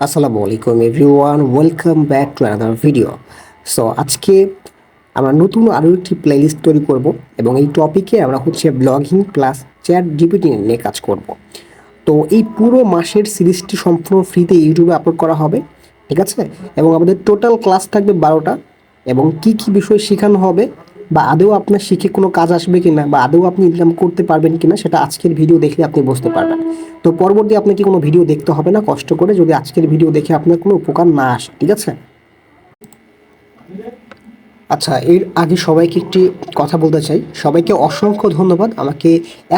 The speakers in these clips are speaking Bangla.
আসসালামু আলাইকুম everyone, welcome back to another video. So আজকে আমরা নতুন আরও একটি প্লেলিস্ট তৈরি করব এবং এই টপিকে আমরা ব্লগিং প্লাস চ্যাট জিপিটি নিয়ে কাজ করব। তো এই পুরো মাসের সিরিজটি সম্পূর্ণ ফ্রিতে ইউটিউবে আপলোড করা হবে, ঠিক আছে? এবং আমাদের টোটাল ক্লাস থাকবে 12টা এবং কি কি বিষয় শেখানো হবে বা আদৌ আপনার শিখে কোনো কাজ আসবে কিনা বা আদৌ আপনি ইনকাম করতে পারবেন কিনা সেটা আজকের ভিডিও দেখলে আপনি বুঝতে পারবেন। তো পরবর্তী আপনাকে কোনো ভিডিও দেখতে হবে না কষ্ট করে, যদি আজকের ভিডিও দেখে আপনার কোনো উপকার না আসে, ঠিক আছে? আচ্ছা, এর আগে সবাইকে একটি কথা বলতে চাই। সবাইকে অসংখ্য ধন্যবাদ আমাকে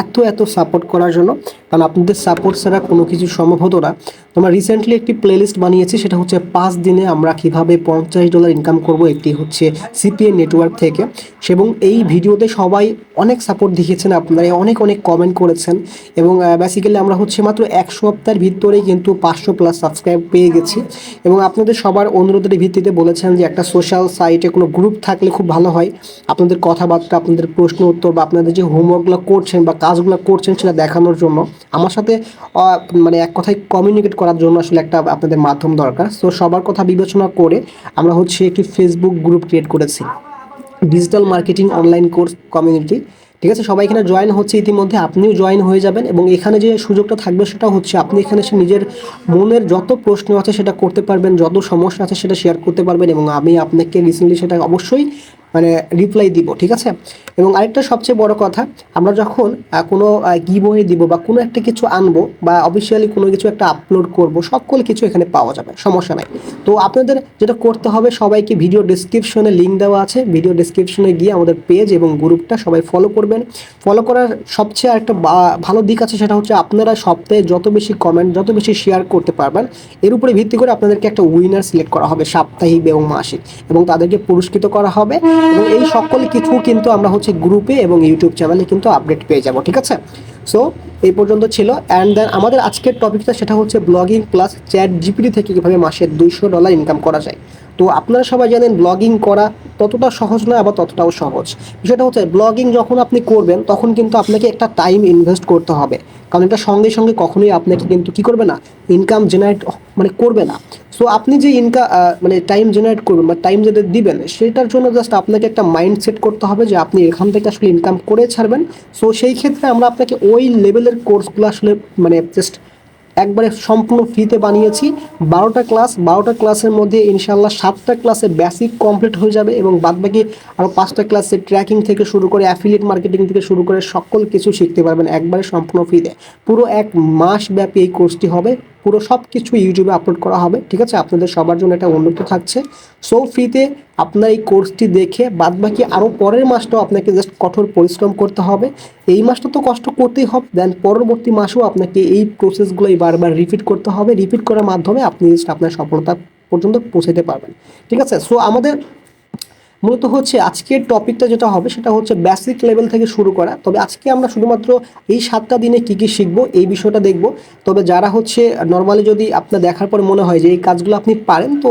এত সাপোর্ট করার জন্য, কারণ আপনাদের সাপোর্ট ছাড়া কোনো কিছু সম্ভব হতো না। তোমরা রিসেন্টলি একটি প্লেলিস্ট বানিয়েছি, সেটা হচ্ছে 5 দিনে আমরা কিভাবে $50 ইনকাম করব, একটি হচ্ছে সিপিএ নেটওয়ার্ক থেকে। এবং এই ভিডিওতে সবাই অনেক সাপোর্ট দেখিয়েছেন, আপনারা অনেক কমেন্ট করেছেন এবং বেসিক্যালি আমরা মাত্র 1 সপ্তাহের ভিতরেই কিন্তু 500+ সাবস্ক্রাইব পেয়ে গেছি। এবং আপনাদের সবার অনুরোধের ভিত্তিতে বলেছেন যে একটা সোশ্যাল সাইটে কোনো গ্রুপ থাকলে খুব ভালো হয়, আপনাদের কথাবার্তা, আপনাদের প্রশ্ন উত্তর বা আপনাদের যে হোমওয়ার্কগুলো করছেন বা কাজগুলো করছেন সেটা দেখানোর জন্য আমার সাথে মানে এক কথায় কমিউনিকেট করার জন্য আসলে একটা আপনাদের মাধ্যম দরকার। সো সবার কথা বিবেচনা করে আমরা একটি ফেসবুক গ্রুপ ক্রিয়েট করেছি, digital marketing online course community, ঠিক আছে? সবাই এখানে জয়েন হচ্ছে, ইতিমধ্যে আপনিও জয়েন হয়ে যাবেন। এবং এখানে যে সুযোগটা থাকবে সেটা আপনি এখানে এসে নিজের মনের যত প্রশ্ন আছে সেটা করতে পারবেন, যত সমস্যা আছে সেটা শেয়ার করতে পারবেন এবং আমি আপনাকে রিসেন্টলি সেটা অবশ্যই মানে রিপ্লাই দিব, ঠিক আছে? এবং আরেকটা সবচেয়ে বড় কথা, আমরা যখন কোনো গিভওয়ে দিব বা কোনো একটা কিছু আনবো বা অফিসিয়ালি কোনো কিছু একটা আপলোড করব, সকল কিছু এখানে পাওয়া যাবে, সমস্যা নাই। তো আপনাদের যেটা করতে হবে, সবাইকে ভিডিও ডেসক্রিপশনে লিঙ্ক দেওয়া আছে, ভিডিও ডেসক্রিপশনে গিয়ে আমাদের পেজ এবং গ্রুপটা সবাই ফলো করবেন। ফলো করার সবচেয়ে একটা ভালো দিক আছে, সেটা হচ্ছে আপনারা সপ্তাহে যত বেশি কমেন্ট, যত বেশি শেয়ার করতে পারবেন, এর উপরে ভিত্তি করে আপনাদেরকে একটা উইনার সিলেক্ট করা হবে সাপ্তাহিক এবং মাসিক, এবং তাদেরকে পুরস্কৃত করা হবে। এবং এই সকল কিছু কিন্তু আমরা গ্রুপে এবং ইউটিউব চ্যানেলে কিন্তু আপডেট পেয়ে যাব, ঠিক আছে? সো এই পর্যন্ত ছিল। অ্যান্ড দেন আমাদের আজকের টপিকটা সেটা হচ্ছে ব্লগিং প্লাস চ্যাট জিপিটি থেকে কীভাবে মাসে $200 ইনকাম করা যায়। তো আপনারা সবাই জানেন ব্লগিং করা ততটা সহজ নয়, আবার ততটাও সহজ। বিষয়টা হচ্ছে ব্লগিং যখন আপনি করবেন তখন কিন্তু আপনাকে একটা টাইম ইনভেস্ট করতে হবে, কারণ এটা সঙ্গে সঙ্গে কখনোই আপনাকে কিন্তু কী করবে না, ইনকাম জেনারেট মানে করবে না। সো আপনি যে মানে টাইম জেনারেট করবেন বা টাইম যেটা দিবেন, সেটার জন্য জাস্ট আপনাকে একটা মাইন্ড সেট করতে হবে যে আপনি এখান থেকে আসলে ইনকাম করে ছাড়বেন। সো সেই ক্ষেত্রে আমরা আপনাকে ওই লেভেলের কোর্সগুলো আসলে মানে জাস্ট একবারে সম্পূর্ণ ফ্রিতে বানিয়েছি। 12টা ক্লাসের মধ্যে ইনশাল্লাহ 7টা ক্লাসে বেসিক কমপ্লিট হয়ে যাবে এবং বাদবাকি আরও 5টা ক্লাসে ট্র্যাকিং থেকে শুরু করে অ্যাফিলিয়েট মার্কেটিং থেকে শুরু করে সকল কিছু শিখতে পারবেন একবারে সম্পূর্ণ ফ্রিতে। পুরো 1 মাস ব্যাপী এই কোর্সটি হবে, পুরো সব কিছু ইউটিউবে আপলোড করা হবে, ঠিক আছে? আপনাদের সবার জন্য এটা উন্নত থাকছে। সো ফ্রিতে আপনার এই কোর্সটি দেখে বাদবাকি আরও পরের মাসটাও আপনাকে জাস্ট কঠোর পরিশ্রম করতে হবে। এই মাসটা তো কষ্ট করতেই হবে, দেন পরবর্তী মাসেও আপনাকে এই প্রসেসগুলোই বারবার রিপিট করতে হবে। রিপিট করার মাধ্যমে আপনি জাস্ট আপনার সফলতা পর্যন্ত পৌঁছাতে পারবেন, ঠিক আছে? সো আমাদের মূলত আজকের টপিকটা যেটা হবে সেটা বেসিক লেভেল থেকে শুরু করা। তবে আজকে আমরা শুধুমাত্র এই 7টা দিনে কী কী শিখবো এই বিষয়টা দেখব। তবে যারা নর্মালি যদি আপনার দেখার পরে মনে হয় যে এই কাজগুলো আপনি পারেন, তো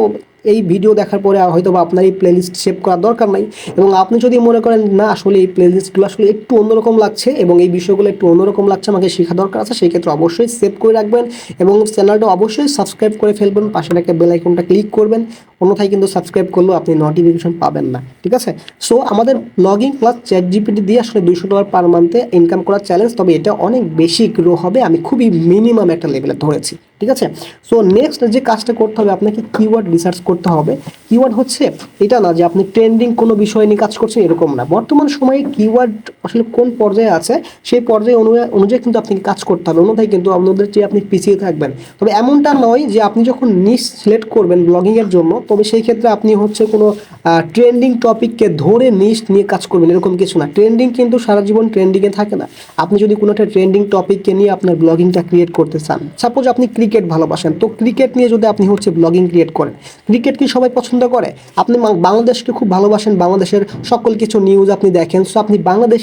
এই ভিডিও দেখার পরে হয়তো বা আপনার এই প্লেলিস্ট সেভ করার দরকার নাই। এবং আপনি যদি মনে করেন না আসলে এই প্লেলিস্টগুলো আসলে একটু অন্যরকম লাগছে এবং এই বিষয়গুলো একটু অন্যরকম লাগছে, আমাকে শেখা দরকার আছে, সেই ক্ষেত্রে অবশ্যই সেভ করে রাখবেন এবং চ্যানেলটা অবশ্যই সাবস্ক্রাইব করে ফেলবেন, পাশের একটা বেল আইকনটা ক্লিক করবেন, অন্যথায় কিন্তু সাবস্ক্রাইব করলেও আপনি নোটিফিকেশন পাবেন না, ঠিক আছে? সো আমাদের ব্লগিং প্লাস চ্যাট জিপিটি দিয়ে আসলে $200 পার মান্থে ইনকাম করার চ্যালেঞ্জ, তবে এটা অনেক বেশি গ্রো হবে, আমি খুবই মিনিমাম একটা লেভেলে ধরেছি, ঠিক আছে? সো নেক্সট যে কাজটা করতে হবে, আপনাকে কিওয়ার্ড রিসার্চ করতে হবে। কিওয়ার্ড এটা না যে আপনি ট্রেন্ডিং কোনো বিষয় নিয়ে কাজ করছেন, এরকম না। বর্তমান সময়ে কিওয়ার্ড আসলে কোন পর্যায়ে আছে সেই পর্যায়ে অনুযায়ী কিন্তু আপনাকে কাজ করতে হবে, অন্যথায় কিন্তু আপনাদের চেয়ে আপনি পিছিয়ে থাকবেন। তবে এমনটা নয় যে আপনি যখন নিশ সিলেক্ট করবেন ব্লগিংয়ের জন্য, তবে সেই ক্ষেত্রে আপনি কোনো ট্রেন্ডিং টপিককে ধরে নিশ নিয়ে কাজ করবেন, এরকম কিছু না। ট্রেন্ডিং কিন্তু সারা জীবন ট্রেন্ডিংয়ে থাকে না। আপনি যদি কোনো একটা ট্রেন্ডিং টপিককে নিয়ে আপনার ব্লগিংটা ক্রিয়েট করতে চান, সাপোজ আপনি ক্রিকেট ভালোবাসেন, তো ক্রিকেট নিয়ে যদি আপনি ব্লগিং ক্রিয়েট করেন, ক্রিকেট কি সবাই পছন্দ করে? আপনি বাংলাদেশকে খুব ভালোবাসেন, বাংলাদেশের সকল কিছু নিউজ আপনি দেখেন, সো আপনি বাংলাদেশ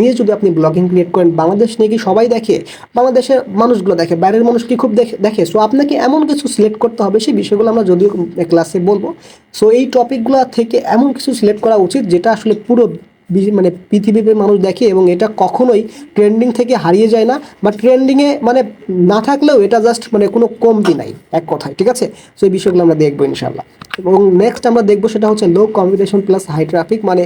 নিয়ে যদি আপনি ব্লগিং ক্রিয়েট করেন, বাংলাদেশ নিয়ে কি সবাই দেখে? বাংলাদেশের মানুষগুলো দেখে, বাইরের মানুষ কি খুব দেখে? সো আপনাকে এমন কিছু সিলেক্ট করতে হবে, সেই বিষয়গুলো আমরা যদিও ক্লাসে বলবো। সো এই টপিকগুলো থেকে এমন কিছু সিলেক্ট করা উচিত যেটা আসলে পুরো মানে পৃথিবীতে মানুষ দেখে, এবং এটা কখনোই ট্রেন্ডিং থেকে হারিয়ে যায় না, বা ট্রেন্ডিংয়ে মানে না থাকলেও এটা জাস্ট মানে কোনো কমতি নাই এক কথায়, ঠিক আছে। সো এই বিষয়গুলো আমরা দেখবো ইনশাল্লাহ। এবং নেক্সট আমরা দেখবো সেটা হচ্ছে low competition plus high traffic, মানে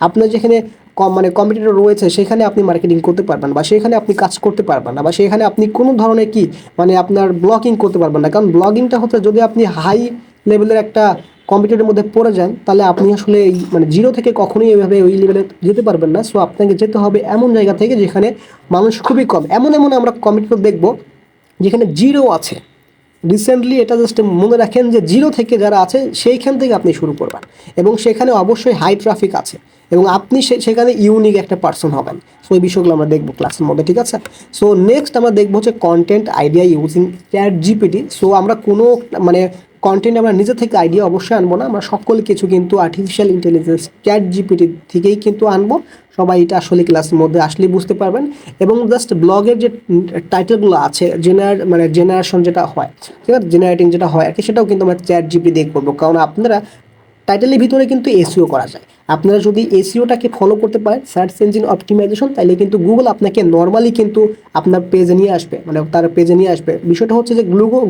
আপনার যেখানে কম মানে কম্পিটিটর রয়েছে সেখানে আপনি মার্কেটিং করতে পারবেন, বা সেখানে আপনি কাজ করতে পারবেন না, বা সেখানে আপনি কোনো ধরনের কি মানে আপনার ব্লগিং করতে পারবেন না। কারণ ব্লগিংটা হচ্ছে যদি আপনি হাই লেভেলের একটা কম্পিটিটরের মধ্যে পড়ে যান, তাহলে আপনি আসলে মানে জিরো থেকে কখনোই এভাবে ওই লেভেলে যেতে পারবেন না। সো আপনাকে যেতে হবে এমন জায়গা থেকে যেখানে মানুষ খুবই কম। এমন এমন আমরা কম্পিটিটর দেখবো যেখানে জিরো আছে। রিসেন্টলি এটা জাস্ট মনে রাখেন যে জিরো থেকে যারা আছে সেইখান থেকে আপনি শুরু করবেন, এবং সেখানে অবশ্যই হাই ট্রাফিক আছে, এবং আপনি সেখানে ইউনিক একটা পার্সন হবেন। সো এই বিষয়গুলো আমরা দেখবো ক্লাসের মধ্যে, ঠিক আছে। সো নেক্সট আমরা দেখবো হচ্ছে content idea using chat GPT. So আমরা কোনো মানে কন্টেন্ট আমরা নিজে থেকে আইডিয়া অবশ্যই আনবো না, আমরা সকল কিছু কিন্তু আর্টিফিশিয়াল ইন্টেলিজেন্স চ্যাট জিপিটি থেকেই কিন্তু আনবো। সবাই এটা আসলে ক্লাসের মধ্যে আসলেই বুঝতে পারবেন। এবং জাস্ট ব্লগের যে টাইটেলগুলো আছে মানে জেনারেশন যেটা হয়, ঠিক আছে, জেনারেটিং যেটা হয় আর কি, সেটাও কিন্তু আমরা চ্যাট জিপিটি দিয়ে করবো। কারণ আপনারা টাইটেলের ভিতরে কিন্তু এসইও করা যায়। আপনারা যদি এসইওটাকে ফলো করতে পারেন, সার্চ ইঞ্জিন অপটিমাইজেশন, তাহলে কিন্তু গুগল আপনাকে নর্মালি কিন্তু আপনার পেজে নিয়ে আসবে, মানে তার পেজে নিয়ে আসবে। বিষয়টা হচ্ছে যে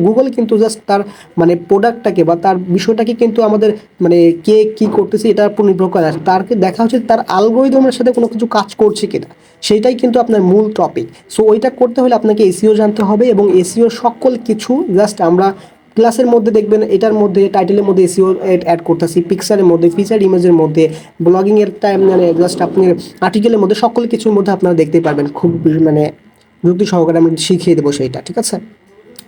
গুগল কিন্তু জাস্ট তার মানে প্রোডাক্টটাকে বা তার বিষয়টাকে কিন্তু আমাদের মানে কে কী করতেছে এটার উপর নির্ভর করে আসে। তারকে দেখা হচ্ছে তার অ্যালগরিদমের সাথে কোনো কিছু কাজ করছে কিনা, সেইটাই কিন্তু আপনার মূল টপিক। সো ওইটা করতে হলে আপনাকে এসইও জানতে হবে, এবং এসইও সকল কিছু জাস্ট আমরা ক্লাসের মধ্যে দেখবেন। এটার মধ্যে টাইটেলের মধ্যে এসইও অ্যাড করতেছি, পিকচারের মধ্যে, ফিচার ইমেজের মধ্যে, ব্লগিংয়ের টাইম মানে জাস্ট আপনি আর্টিকেলের মধ্যে, সকল কিছুর মধ্যে আপনারা দেখতে পারবেন। খুব মানে যুক্তি সহকারে আমি শিখিয়ে দেবো সেইটা, ঠিক আছে।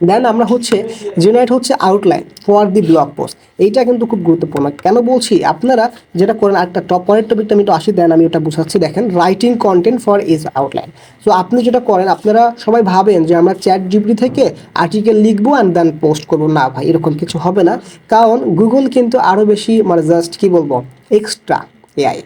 দেন আমরা হচ্ছে জেনারেট হচ্ছে outline for the blog post. এইটা কিন্তু খুব গুরুত্বপূর্ণ। কেন বলছি, আপনারা যেটা করেন একটা পরের টপিকটা আমি একটু আসি, দেন আমি ওটা বুঝাচ্ছি। দেখেন, writing content for is outline. So আপনি যেটা করেন, আপনারা সবাই ভাবেন যে আমরা চ্যাট জিপিটি থেকে আর্টিকেল লিখবো অ্যান্ড দেন পোস্ট করবো। না ভাই, এরকম কিছু হবে না। কারণ গুগল কিন্তু আরও বেশি মানে জাস্ট কি বলবো এক্সট্রা এআই।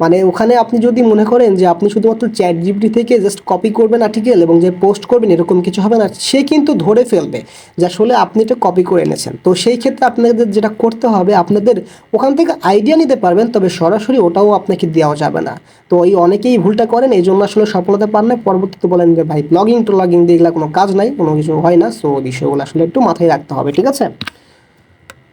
মানে ওখানে আপনি যদি মনে করেন যে আপনি শুধুমাত্র চ্যাট জিপিটি থেকে জাস্ট কপি করবেন আর্টিকেল এবং যে পোস্ট করবেন, এরকম কিছু হবে না। সে কিন্তু ধরে ফেলবে যে আসলে আপনি এটা কপি করে এনেছেন। তো সেই ক্ষেত্রে আপনাদের যেটা করতে হবে, আপনাদের ওখান থেকে আইডিয়া নিতে পারবেন, তবে সরাসরি ওটাও আপনাকে দেওয়া যাবে না। তো এই অনেকেই ভুলটা করেন, এই জন্য আসলে সফলতা পান না। পরবর্তীতে বলেন যে ভাই ব্লগিং দিয়ে এগুলো কোনো কাজ নাই, কোনো কিছু হয় না। সো বিষয়গুলো আসলে একটু মাথায় রাখতে হবে, ঠিক আছে।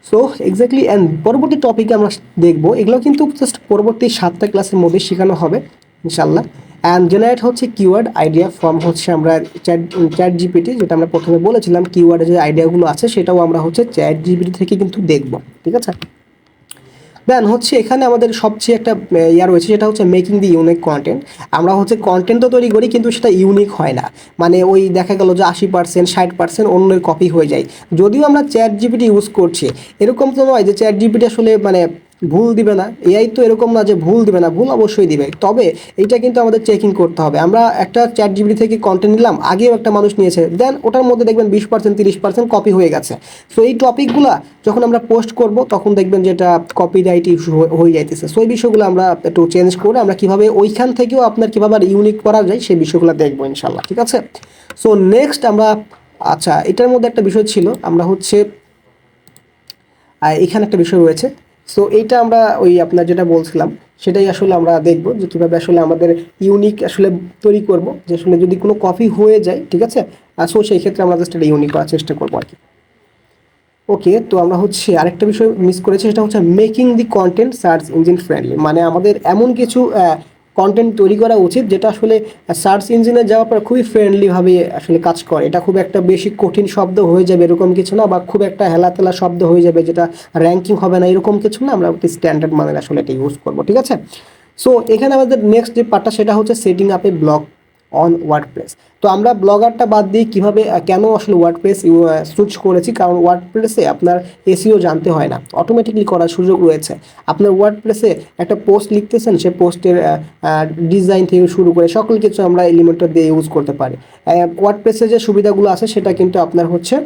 সো এক্স্যাক্টলি, অ্যান্ড পরবর্তী টপিকে আমরা দেখবো, এগুলো কিন্তু জাস্ট পরবর্তী 7টা ক্লাসের মধ্যে শেখানো হবে ইনশাল্লাহ। অ্যান্ড জেনারেট হচ্ছে কিওয়ার্ড আইডিয়া ফ্রম হচ্ছে আমরা চ্যাট জিপিটি, যেটা আমরা প্রথমে বলেছিলাম কিওয়ার্ডের যে আইডিয়াগুলো আছে সেটাও আমরা হচ্ছে চ্যাট জিপিটি থেকে কিন্তু দেখবো, ঠিক আছে। দেন হচ্ছে এখানে আমাদের সবচেয়ে একটা ইয়া রয়েছে, সেটা হচ্ছে মেকিং দি ইউনিক কন্টেন্ট। আমরা হচ্ছে কন্টেন্ট তো তৈরি করি, কিন্তু সেটা ইউনিক হয় না। মানে ওই দেখা গেল যে 80% 60% অন্যের কপি হয়ে যায়। যদিও আমরা চ্যাট জিপিটি ইউজ করছি, এরকম তো নয় যে চ্যাট জিপিটি আসলে মানে ভুল দিবে না। এআই তো এরকম না যে ভুল দিবে না, ভুল অবশ্যই দিবে। তবে এইটা কিন্তু আমাদের চেকিং করতে হবে। আমরা একটা চ্যাট জিপিটি থেকে কন্টেন্ট নিলাম, আগেও একটা মানুষ নিয়েছে, দেন ওটার মধ্যে দেখবেন 20% 30% কপি হয়ে গেছে। সো এই টপিকগুলো যখন আমরা পোস্ট করব, তখন দেখবেন যে এটা কপিরাইট ইস্যু হয়ে যাইতেছে। সো এই বিষয়গুলো আমরা একটু চেঞ্জ করে আমরা কীভাবে ওইখান থেকেও আপনার কীভাবে আর ইউনিক করা যায় সেই বিষয়গুলো দেখবো ইনশাল্লাহ, ঠিক আছে। সো নেক্সট আমরা, আচ্ছা এটার মধ্যে একটা বিষয় ছিল, আমরা হচ্ছে এখানে একটা বিষয় রয়েছে। সো এইটা আমরা ওই আপনার যেটা বলছিলাম সেটাই আসলে আমরা দেখব যে কীভাবে আসলে আমাদের ইউনিক আসলে তৈরি করব, যে আসলে যদি কোনো কপি হয়ে যায়, ঠিক আছে। সো সেই ক্ষেত্রে আমরা জাস্ট এটা ইউনিক করার চেষ্টা করবো আর কি। ওকে, তো আমরা হচ্ছে আরেকটা বিষয় মিস করেছি, সেটা হচ্ছে making the content search engine friendly. মানে আমাদের এমন কিছু কন্টেন্ট তৈরি করা উচিত যেটা আসলে সার্চ ইঞ্জিনে যাওয়ার পর খুবই ফ্রেন্ডলিভাবে আসলে কাজ করে। এটা খুব একটা বেশি কঠিন শব্দ হয়ে যাবে এরকম কিছু না, বা খুব একটা হেলাতেলা শব্দ হয়ে যাবে যেটা র্যাঙ্কিং হবে না এরকম কিছু না। আমরা একটি স্ট্যান্ডার্ড মানের আসলে এটা ইউজ করবো, ঠিক আছে। সো এখানে আমাদের নেক্সট যে পার্টটা সেটা হচ্ছে setting up A blog on WordPress. তো আমরা ব্লগারটা বাদ দিয়ে কীভাবে কেন আসলে ওয়ার্ডপ্রেস সুইচ করেছি, কারণ ওয়ার্ডপ্রেসে আপনার এসইও জানতে হয় না, অটোমেটিকলি করার সুযোগ রয়েছে। আপনার ওয়ার্ডপ্রেসে একটা পোস্ট লিখতেছেন, সে পোস্টের ডিজাইন থেকে শুরু করে সকল কিছু আমরা এলিমেন্টর দিয়ে ইউজ করতে পারি। ওয়ার্ডপ্রেসে যে সুবিধাগুলো আছে সেটা কিন্তু আপনার হচ্ছে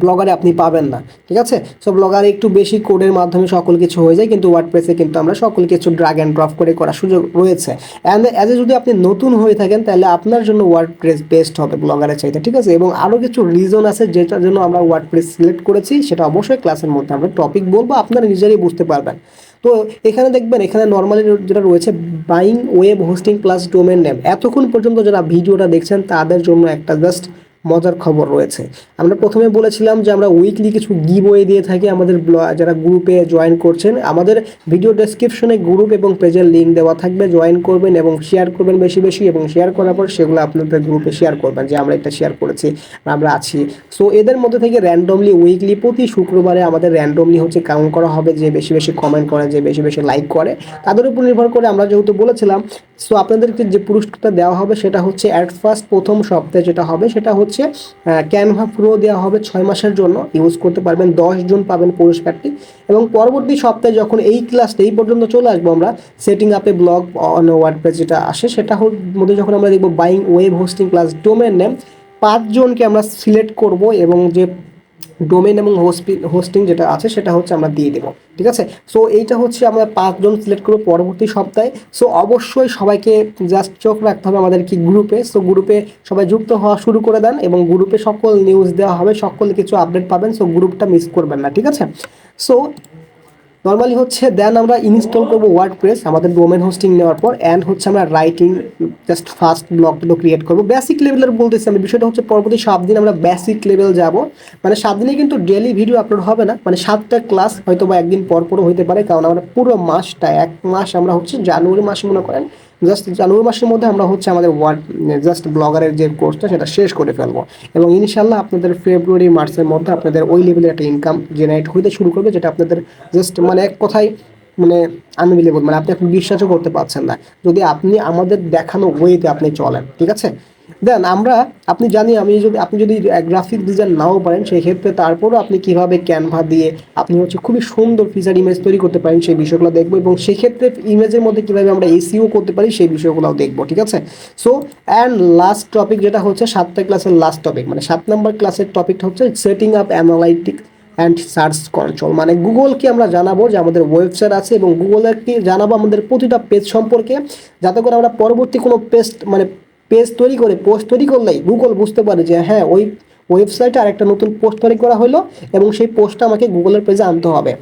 ব্লগারে আপনি পাবেন না, ঠিক আছে। সো ব্লগারে একটু বেশি কোডের মাধ্যমে সকল কিছু হয়ে যায়, কিন্তু ওয়ার্ডপ্রেসে কিন্তু আমরা সকল কিছু ড্রাগ অ্যান্ড ড্রপ করে করার সুযোগ রয়েছে। অ্যান্ড অ্যাজ এ যদি আপনি নতুন হয়ে থাকেন, তাহলে আপনার জন্য ওয়ার্ডপ্রেস বেস্ট হবে ব্লগারের চাইতে, ঠিক আছে। এবং আরও কিছু রিজন আছে যেটার জন্য আমরা ওয়ার্ডপ্রেস সিলেক্ট করেছি, সেটা অবশ্যই ক্লাসের মধ্যে আমরা টপিক বলবো, আপনারা নিজেরাই বুঝতে পারবেন। তো তো এখানে দেখবেন এখানে নর্মালি যেটা রয়েছে buying web hosting plus domain name, এতক্ষণ পর্যন্ত যারা ভিডিওটা দেখছেন তাদের জন্য একটা জাস্ট মজার খবর রয়েছে। আমরা প্রথমে বলেছিলাম যে আমরা উইকলি কিছু গিভওয়ে দিয়ে থাকি আমাদের যারা গ্রুপে জয়েন করছেন। আমাদের ভিডিও ডেসক্রিপশনে গ্রুপ এবং পেজের লিঙ্ক দেওয়া থাকবে, জয়েন করবেন এবং শেয়ার করবেন বেশি বেশি, এবং শেয়ার করার পর সেগুলো আপনাদের গ্রুপে শেয়ার করবেন যে আমরা এটা শেয়ার করেছি, আমরা আছি। সো এদের মধ্যে থেকে র্যান্ডমলি উইকলি প্রতি শুক্রবারে আমাদের র্যান্ডমলি হচ্ছে কাউন্ট করা হবে, যে বেশি বেশি কমেন্ট করে, যে বেশি বেশি লাইক করে, তাদের উপর নির্ভর করে আমরা যেহেতু বলেছিলাম। সো আপনাদেরকে যে পুরস্কারটা দেওয়া হবে সেটা হচ্ছে অ্যাট ফার্স্ট প্রথম সপ্তাহে যেটা হবে সেটা হচ্ছে ক্যানভা প্রো দেওয়া হবে 6 মাসের জন্য, ইউজ করতে পারবেন, 10 জন পাবেন পুরস্কারটি। এবং পরবর্তী সপ্তাহে যখন এই ক্লাসটা এই পর্যন্ত চলে আসবো আমরা, সেটিং আপে ব্লগ অন ওয়ার্ডপ্রেস যেটা আসে সেটা মধ্যে যখন আমরা দেখবো buying web hosting plus domain name, 5 জনকে আমরা সিলেক্ট করব এবং যে ডোমেন এবং হোস্টিং যেটা আছে সেটা হচ্ছে আমরা দিয়ে দেবো, ঠিক আছে। সো এইটা হচ্ছে আমরা 5 জন সিলেক্ট করবো পরবর্তী সপ্তাহে। সো অবশ্যই সবাইকে জাস্ট চোখ রাখতে হবে আমাদের কি গ্রুপে। সো গ্রুপে সবাই যুক্ত হওয়া শুরু করে দেন এবং গ্রুপে সকল নিউজ দেওয়া হবে, সকল কিছু আপডেট পাবেন। সো গ্রুপটা মিস করবেন না, ঠিক আছে। সো নর্মালি হচ্ছে দেন আমরা ইনস্টল করবো ওয়ার্ডপ্রেস আমাদের ডোমেন হোস্টিং নেওয়ার পর, অ্যান্ড হচ্ছে আমরা রাইটিং জাস্ট ফার্স্ট ব্লগটা ক্রিয়েট করবো বেসিক লেভেলের বলতেছি আমি। বিষয়টা হচ্ছে পরবর্তী 7 দিন আমরা বেসিক লেভেল যাব, মানে 7 দিনে কিন্তু ডেলি ভিডিও আপলোড হবে না, মানে 7টা ক্লাস হয়তো বা একদিন পর পরও হতে পারে, কারণ আমরা পুরো মাসটা 1 মাস আমরা হচ্ছে জানুয়ারি মাসে মনে করেন জাস্ট জানুয়ারি মাসের মধ্যে আমরা হচ্ছে আমাদের জাস্ট ব্লগারের যে কোর্সটা সেটা শেষ করে ফেলবো, এবং ইনশাল্লাহ আপনাদের ফেব্রুয়ারি মার্চের মধ্যে আপনাদের ওই লেভেলের একটা ইনকাম জেনারেট হতে শুরু করবে, যেটা আপনাদের জাস্ট মানে এক কথায় মানে আনবিলিভেবল, মানে আপনি এখন বিশ্বাসও করতে পারছেন না যদি আপনি আমাদের দেখানো ওয়েতে আপনি চলেন, ঠিক আছে। দেন আমরা আপনি জানি আমি যদি আপনি যদি গ্রাফিক ডিজাইন নাও পারেন সেই ক্ষেত্রে তারপরও আপনি কিভাবে ক্যানভা দিয়ে আপনি হচ্ছে খুবই সুন্দর ফিচার ইমেজ তৈরি করতে পারেন সেই বিষয়গুলো দেখবো, এবং সেক্ষেত্রে ইমেজের মধ্যে কিভাবে আমরা এসইও করতে পারি সেই বিষয়গুলোও দেখবো, ঠিক আছে। সো অ্যান্ড লাস্ট টপিক যেটা হচ্ছে 7টা ক্লাসের লাস্ট টপিক, মানে 7 নম্বর ক্লাসের টপিকটা হচ্ছে setting up analytics and search control, মানে গুগলকে আমরা জানাবো যে আমাদের ওয়েবসাইট আছে এবং গুগলকে জানাবো আমাদের প্রতিটা পেজ সম্পর্কে, যাতে করে আমরা পরবর্তী কোনো পেজ তৈরি করে পোস্ট তৈরি করলেই গুগল বুঝতে পারে যে হ্যাঁ ওই ওয়েবসাইটে আরেকটা নতুন পোস্ট তৈরি করা হলো এবং সেই পোস্টটা আমাকে গুগলের পেজে আনতে হবে।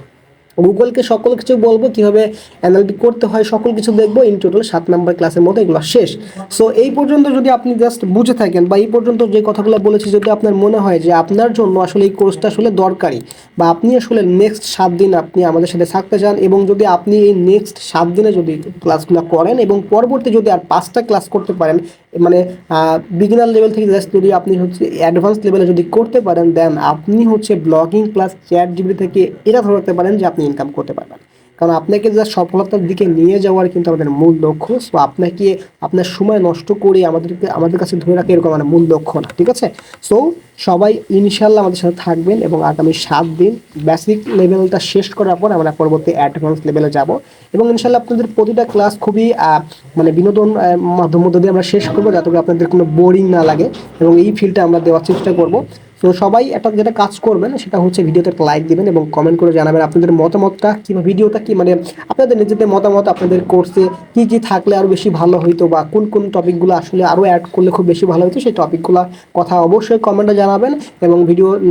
গুগলকে সকল কিছু বলবো কিভাবে অ্যানালিটিক করতে হয়, সকল কিছু দেখবো। ইন টোটাল 7 নম্বর ক্লাসের মধ্যে এগুলো শেষ। সো এই পর্যন্ত যদি আপনি জাস্ট বুঝে থাকেন বা এই পর্যন্ত যে কথাগুলো বলেছি যদি আপনার মনে হয় যে আপনার জন্য আসলে এই কোর্সটা আসলে দরকারি, বা আপনি আসলে নেক্সট 7 দিন আপনি আমাদের সাথে থাকতে চান, এবং যদি আপনি এই নেক্সট 7 দিনে যদি ক্লাসগুলো করেন এবং পরবর্তী যদি আর 5টা ক্লাস করতে পারেন, মানে বিগিনার লেভেল থেকে জাস্ট যদি আপনি হচ্ছে অ্যাডভান্স লেভেলে যদি করতে পারেন, দেন আপনি হচ্ছে ব্লগিং প্লাস ChatGPT থেকে এটা ধরতে পারেন যে আপনি ইনকাম করতে পারবেন। কারণ আপনাকে যা সফলতার দিকে নিয়ে যাওয়ার কিন্তু আমাদের মূল লক্ষ্য। সো আপনাকে আপনার সময় নষ্ট করে আমাদের কাছে ধরে রাখা এরকম মানে মূল লক্ষ্য না, ঠিক আছে। সো সবাই ইনশাল্লাহ আমাদের সাথে থাকবেন এবং আগামী 7 দিন বেসিক লেভেলটা শেষ করার পর আমরা পরবর্তী অ্যাডভান্স লেভেলে যাব, এবং ইনশাল্লাহ আপনাদের প্রতিটা ক্লাস খুবই মানে বিনোদন মধ্য দিয়ে আমরা শেষ করবো, যাতে করে আপনাদের কোনো বোরিং না লাগে, এবং এই ফিলটা আমরা দেওয়ার চেষ্টা করবো। তো সবাই একটা যেটা কাজ করবেন সেটা হচ্ছে ভিডিওতে একটা লাইক দিবেন এবং কমেন্ট করে জানাবেন আপনাদের মতামতটা, কিংবা ভিডিওটা কি মানে আপনাদের নিজেদের মতামত, আপনাদের কোর্সে কি কি থাকলে আরও বেশি ভালো হইতো বা কোন কোন টপিকগুলো আসলে আরও অ্যাড করলে খুব বেশি ভালো হতো, সেই টপিকগুলো কথা অবশ্যই কমেন্টে জানাবেন, এবং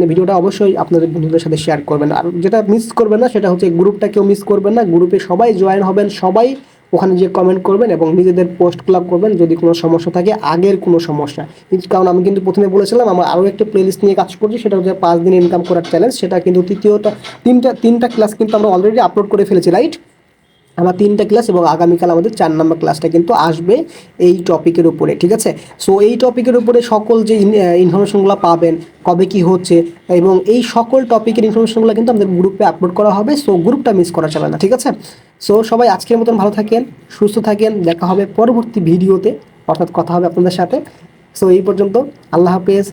ভিডিওটা অবশ্যই আপনাদের বন্ধুদের সাথে শেয়ার করবেন। আর যেটা মিস করবেন না সেটা হচ্ছে গ্রুপটা কেউ মিস করবেন না, গ্রুপে সবাই জয়েন হবেন, সবাই ওখানে যে কমেন্ট করবেন এবং নিজেদের পোস্টগুলো করবেন যদি কোনো সমস্যা থাকে, আগের কোনো সমস্যা। কারণ আমি কিন্তু প্রথমে বলেছিলাম আমার আরও একটা প্লেলিস্ট নিয়ে কাজ করছি, সেটা হচ্ছে 5 দিন ইনকাম করার চ্যালেঞ্জ। সেটা কিন্তু তিনটা ক্লাস কিন্তু আমরা অলরেডি আপলোড করে ফেলেছি, রাইট। আমার 3টা ক্লাস, এবং আগামীকাল আমাদের 4 নম্বর ক্লাসটা কিন্তু আসবে এই টপিকের উপরে, ঠিক আছে। সো এই টপিকের উপরে সকল যে ইনফরমেশনগুলো পাবেন, কবে কি হচ্ছে, এবং এই সকল টপিকের ইনফরমেশনগুলো কিন্তু আমাদের গ্রুপে আপলোড করা হবে। সো গ্রুপটা মিস করা যাবে না, ঠিক আছে। সো সবাই আজকের মতন ভালো থাকেন, সুস্থ থাকেন, দেখা হবে পরবর্তী ভিডিওতে, অর্থাৎ কথা হবে আপনাদের সাথে। সো এই পর্যন্ত, আল্লাহ হাফেজ।